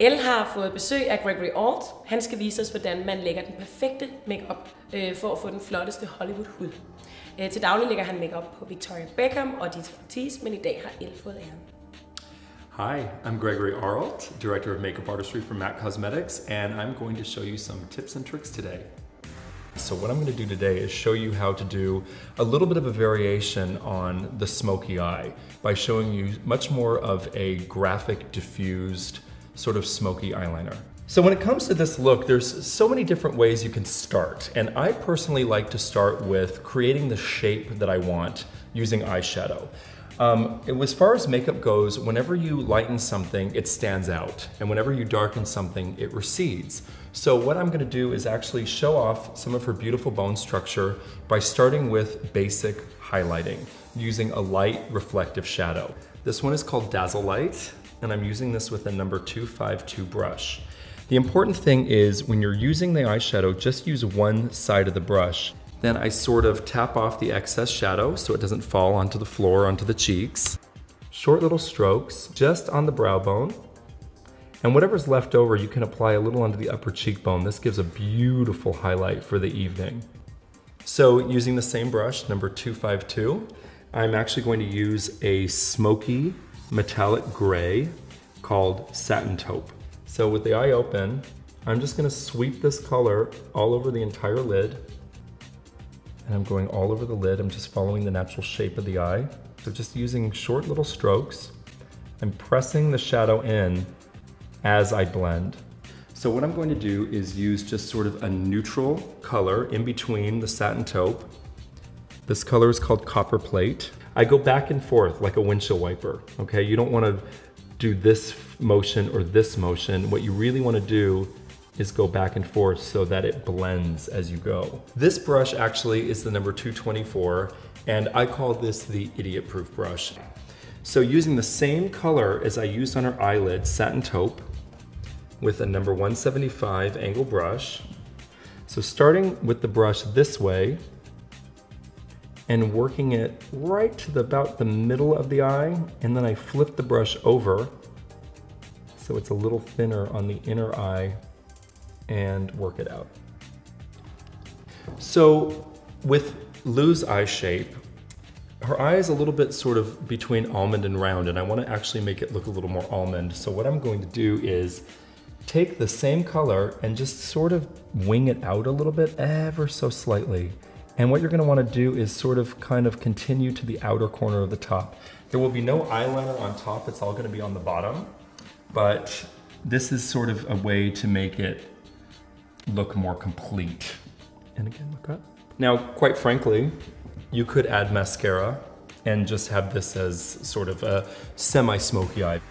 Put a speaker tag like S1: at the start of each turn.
S1: Elle har fået besøg af Gregory Arlt. Han skal vise os, hvordan man lægger den perfekte makeup for at få den flotteste Hollywood-hud. Til daglig lægger han makeup på Victoria Beckham og Dita Von Teese, men i dag har Elle fået æren.
S2: Hi, I'm Gregory Arlt, Director of Makeup Artistry for MAC Cosmetics, and I'm going to show you some tips and tricks today. So what I'm going to do today is show you how to do a little bit of a variation on the smoky eye by showing you much more of a graphic, diffused, sort of smoky eyeliner. So when it comes to this look, there's so many different ways you can start, and I personally like to start with creating the shape that I want using eyeshadow. As far as makeup goes, whenever you lighten something, it stands out. And whenever you darken something, it recedes. So what I'm gonna do is actually show off some of her beautiful bone structure by starting with basic highlighting, using a light reflective shadow. This one is called Dazzle Light, and I'm using this with a number 252 brush. The important thing is when you're using the eyeshadow, just use one side of the brush. Then I sort of tap off the excess shadow so it doesn't fall onto the floor, onto the cheeks. Short little strokes just on the brow bone. And whatever's left over, you can apply a little onto the upper cheekbone. This gives a beautiful highlight for the evening. So using the same brush, number 252, I'm actually going to use a smoky metallic gray called Satin Taupe. So with the eye open, I'm just gonna sweep this color all over the entire lid. And I'm going all over the lid. I'm just following the natural shape of the eye. So just using short little strokes. I'm pressing the shadow in as I blend. So what I'm going to do is use just sort of a neutral color in between the Satin Taupe. This color is called Copper Plate. I go back and forth like a windshield wiper, okay? You don't want to do this motion or this motion. What you really want to do is go back and forth so that it blends as you go. This brush actually is the number 224, and I call this the idiot-proof brush. So using the same color as I used on her eyelid, Satin Taupe, with a number 175 angle brush. So starting with the brush this way, and working it right to about the middle of the eye, and then I flip the brush over, so it's a little thinner on the inner eye, and work it out. So with Lou's eye shape, her eye is a little bit sort of between almond and round, and I want to actually make it look a little more almond. So what I'm going to do is take the same color and just sort of wing it out a little bit, ever so slightly. And what you're going to want to do is sort of kind of continue to the outer corner of the top. There will be no eyeliner on top, it's all going to be on the bottom, but this is sort of a way to make it look more complete. And again, look up. Now, quite frankly, you could add mascara and just have this as sort of a semi-smoky eye.